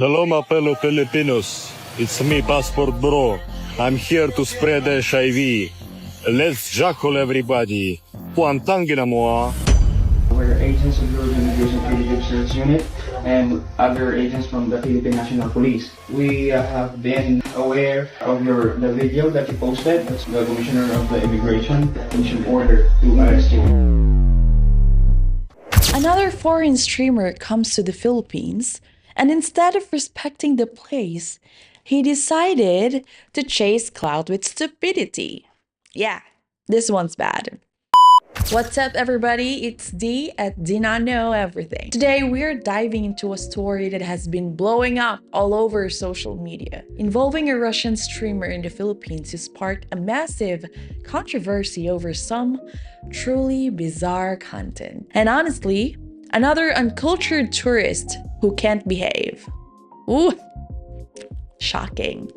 Hello, my fellow Filipinos. It's me, Passport Bro. I'm here to spread HIV. Let's jackal everybody. Puantangina mo ah. We're agents of the Immigration Fugitive Search Unit and other agents from the Philippine National Police. We have been aware of the video that you posted. That's the Commissioner of the Immigration issued order to arrest you. Another foreign streamer comes to the Philippines, and instead of respecting the place, he decided to chase clout with stupidity. Yeah, this one's bad. What's up, everybody? It's D at Do Not Know Everything. Today, we're diving into a story that has been blowing up all over social media, involving a Russian streamer in the Philippines who sparked a massive controversy over some truly bizarre content. And honestly, another uncultured tourist who can't behave. Ooh, shocking.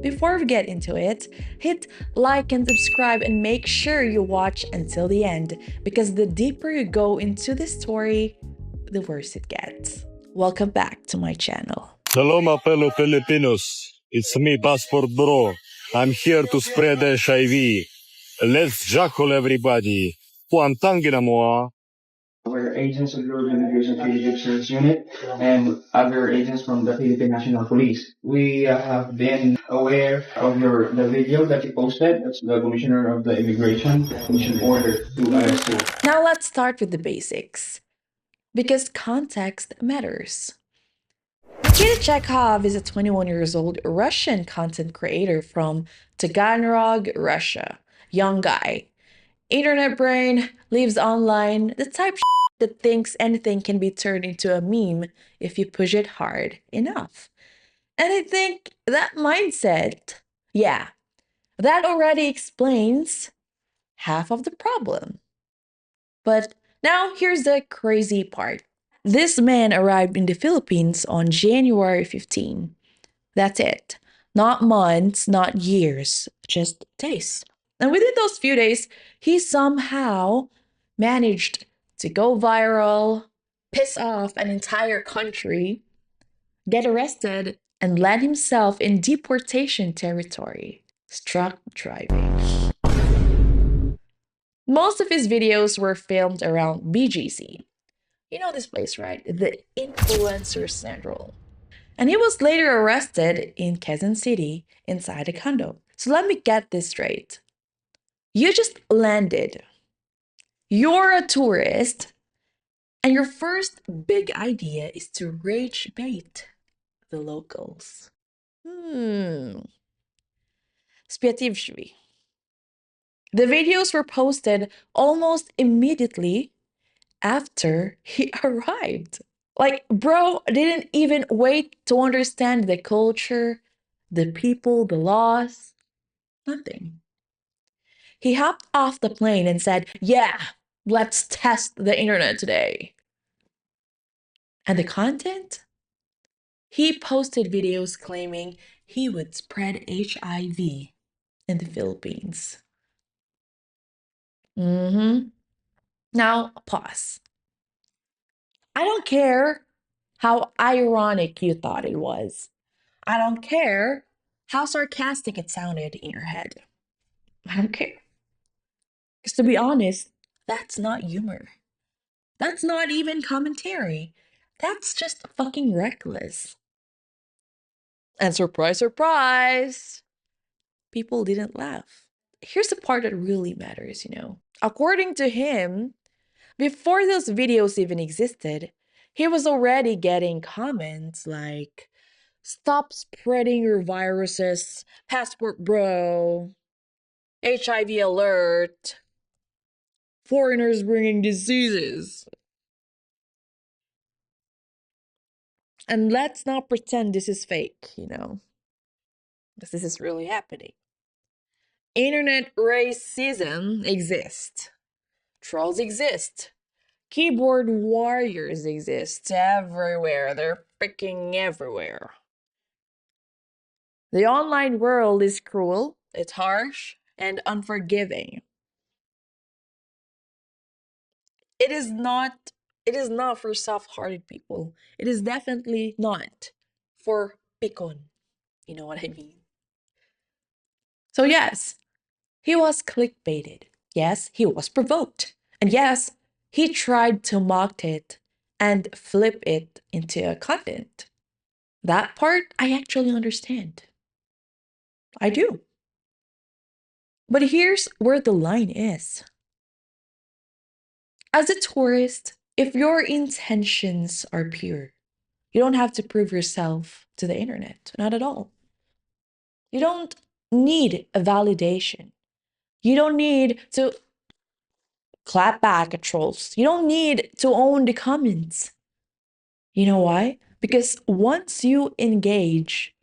Before we get into it, hit like and subscribe and make sure you watch until the end, because the deeper you go into this story, the worse it gets. Welcome back to my channel. Hello, my fellow Filipinos. It's me, Passport Bro. I'm here to spread HIV. Let's jackal everybody. Puantangina mo ah. We're agents of the Immigration Fugitive Search Unit and other agents from the Philippine National Police. We have been aware of the video that you posted. That's the Commissioner of the Immigration issued order to arrest you. Now let's start with the basics, because context matters. Nikita Chekhov is a 21 years old Russian content creator from Taganrog, Russia. Young guy. Internet brain, lives online, the type that thinks anything can be turned into a meme if you push it hard enough. And I think that mindset, yeah, that already explains half of the problem. But now here's the crazy part. This man arrived in the Philippines on January 15. That's it. Not months, not years, just days. And within those few days, he somehow managed to go viral, piss off an entire country, get arrested, and land himself in deportation territory. Struck driving. Most of his videos were filmed around BGC. You know this place, right? The Influencer Central. And he was later arrested in Quezon City inside a condo. So let me get this straight. You just landed. You're a tourist, and your first big idea is to rage bait the locals. Spiativshvi. The videos were posted almost immediately after he arrived. Like, bro didn't even wait to understand the culture, the people, the laws, nothing. He hopped off the plane and said, "Yeah, let's test the internet today." And the content? He posted videos claiming he would spread HIV in the Philippines. Now, pause. I don't care how ironic you thought it was. I don't care how sarcastic it sounded in your head. I don't care. Because to be honest, that's not humor. That's not even commentary. That's just fucking reckless. And surprise, surprise, people didn't laugh. Here's the part that really matters, According to him, before those videos even existed, he was already getting comments like, "Stop spreading your viruses, passport bro, HIV alert, foreigners bringing diseases." And let's not pretend this is fake, because this is really happening. Internet racism exists. Trolls exist. Keyboard warriors exist everywhere. They're freaking everywhere. The online world is cruel, it's harsh, and unforgiving. It is not for soft-hearted people. It is definitely not for pikon. You know what I mean? So, yes, he was clickbaited. Yes, he was provoked. And yes, he tried to mock it and flip it into a content. That part I actually understand. I do. But here's where the line is. As a tourist, if your intentions are pure, you don't have to prove yourself to the internet. Not at all. You don't need a validation. You don't need to clap back at trolls. You don't need to own the comments. You know why? Because once you engage,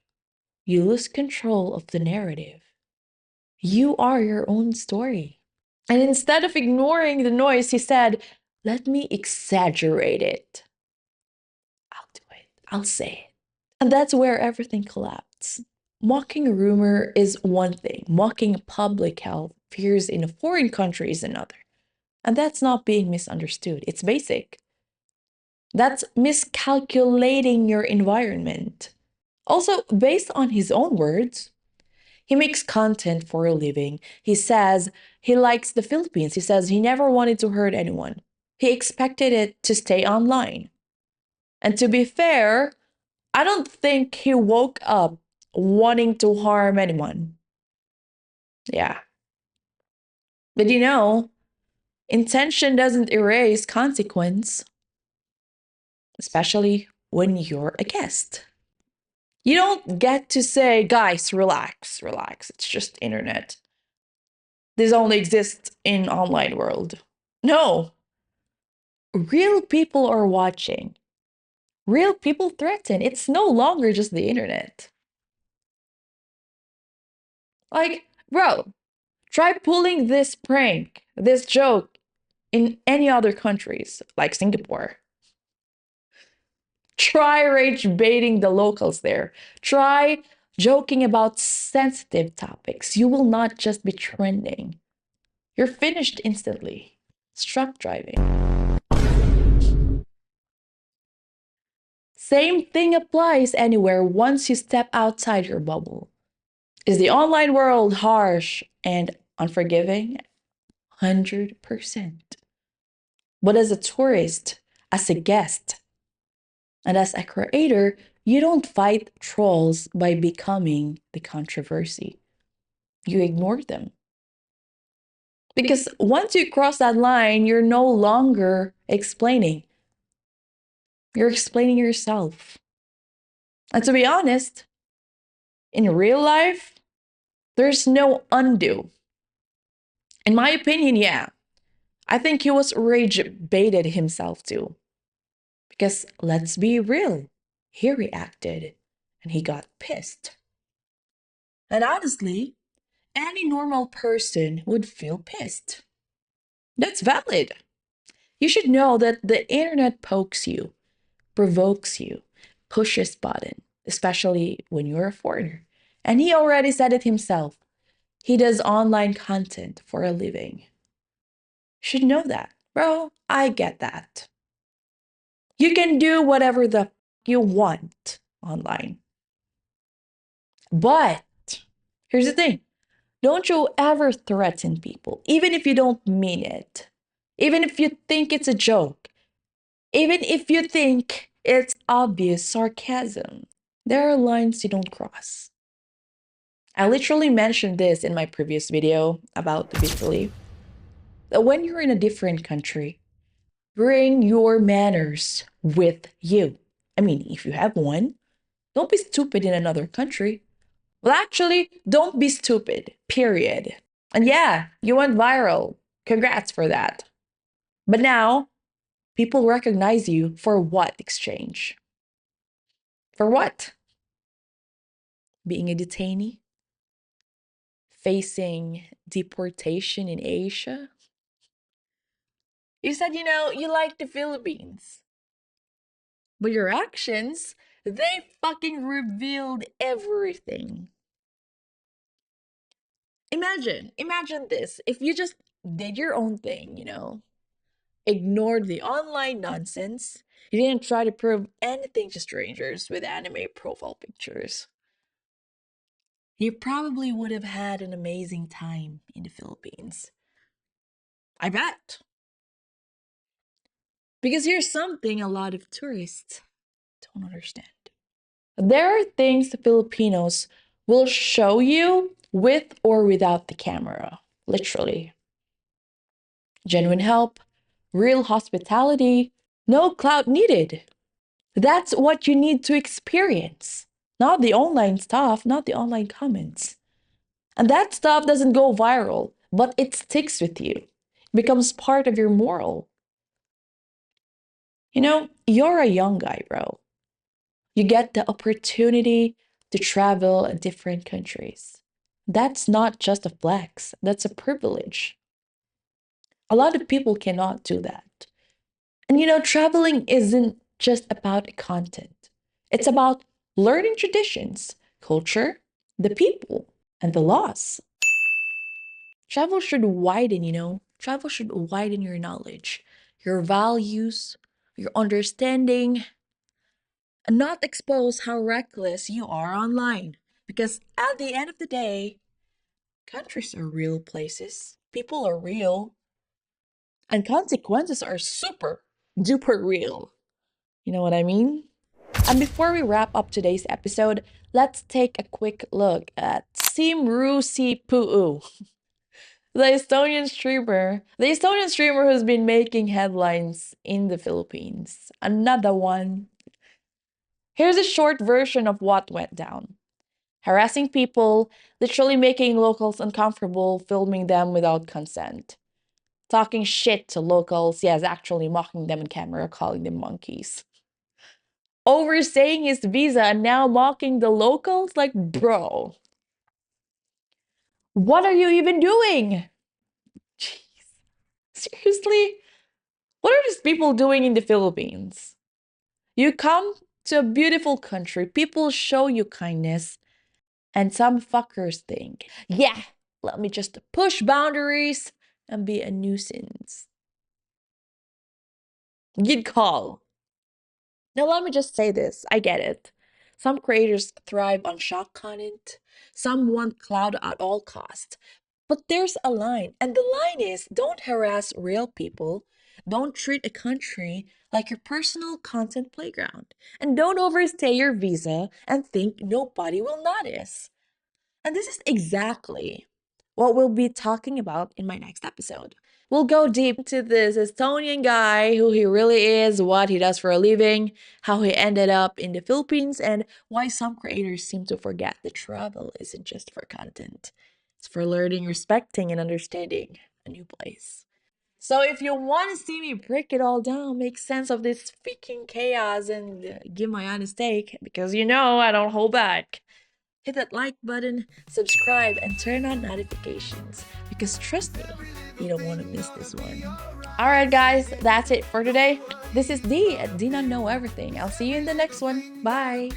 you lose control of the narrative. You are your own story. And instead of ignoring the noise, he said, let me exaggerate it. I'll do it. I'll say it. And that's where everything collapsed. Mocking a rumor is one thing. Mocking public health fears in a foreign country is another. And that's not being misunderstood. It's basic. That's miscalculating your environment. Also, based on his own words, he makes content for a living. He says he likes the Philippines. He says he never wanted to hurt anyone. He expected it to stay online. And to be fair, I don't think he woke up wanting to harm anyone. Yeah. But you know, intention doesn't erase consequence, especially when you're a guest. You don't get to say, guys, relax, relax. It's just internet. This only exists in online world. No. Real people are watching. Real people threaten. It's no longer just the internet. Like, bro, try pulling this prank, this joke in any other countries, like Singapore. Try rage baiting the locals there. Try joking about sensitive topics. You will not just be trending. You're finished instantly. Truck driving. Same thing applies anywhere once you step outside your bubble. Is the online world harsh and unforgiving? 100%. But as a tourist, as a guest, and as a creator, you don't fight trolls by becoming the controversy. You ignore them. Because once you cross that line, you're no longer explaining. You're explaining yourself. And to be honest, in real life, there's no undo. In my opinion, yeah. I think he was rage baited himself too. Because let's be real, he reacted and he got pissed. And honestly, any normal person would feel pissed. That's valid. You should know that the internet pokes you, provokes you, pushes button, especially when you're a foreigner. And he already said it himself. He does online content for a living. Should know that. Bro, I get that. You can do whatever the you want online. But here's the thing. Don't you ever threaten people, even if you don't mean it. Even if you think it's a joke. Even if you think it's obvious sarcasm. There are lines you don't cross. I literally mentioned this in my previous video about Italy. That when you're in a different country, bring your manners with you. I mean, if you have one, don't be stupid in another country. Well, actually, don't be stupid, period. And yeah, you went viral. Congrats for that. But now, people recognize you for what exchange? For what? Being a detainee? Facing deportation in Asia? You said, you like the Philippines. But your actions, they fucking revealed everything. Imagine this. If you just did your own thing, ignored the online nonsense. You didn't try to prove anything to strangers with anime profile pictures. You probably would have had an amazing time in the Philippines. I bet. Because here's something a lot of tourists don't understand. There are things the Filipinos will show you with or without the camera, literally. Genuine help, real hospitality, no clout needed. That's what you need to experience, not the online stuff, not the online comments. And that stuff doesn't go viral, but it sticks with you, becomes part of your moral. You know, you're a young guy, bro. You get the opportunity to travel in different countries. That's not just a flex, that's a privilege. A lot of people cannot do that. And you know, traveling isn't just about content, it's about learning traditions, culture, the people, and the laws. Travel should widen, you know, travel should widen your knowledge, your values, your understanding, and not expose how reckless you are online. Because at the end of the day, countries are real places, people are real, and consequences are super duper real. You know what I mean? And before we wrap up today's episode, let's take a quick look at Siim Roosipuu, the Estonian streamer who's been making headlines in the Philippines. Another one. Here's a short version of what went down. Harassing people, literally making locals uncomfortable, filming them without consent. Talking shit to locals, yes, actually mocking them on camera, calling them monkeys. Overstaying his visa and now mocking the locals? Like, bro, what are you even doing? Jeez. Seriously? What are these people doing in the Philippines? You come to a beautiful country, people show you kindness, and some fuckers think, yeah, let me just push boundaries and be a nuisance. Good call. Now, let me just say this, I get it. Some creators thrive on shock content, some want cloud at all costs. But there's a line, and the line is don't harass real people, don't treat a country like your personal content playground, and don't overstay your visa and think nobody will notice. And this is exactly what we'll be talking about in my next episode. We'll go deep into this Estonian guy, who he really is, what he does for a living, how he ended up in the Philippines, and why some creators seem to forget that travel isn't just for content. It's for learning, respecting, and understanding a new place. So if you want to see me break it all down, make sense of this freaking chaos, and give my honest take, because you know I don't hold back, hit that like button, subscribe, and turn on notifications. Because trust me, you don't want to miss this one. Alright, guys, that's it for today. This is Dee at Dee Not Know Everything. I'll see you in the next one. Bye.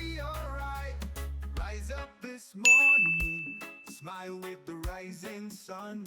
Rise up this morning, smile with the rising sun.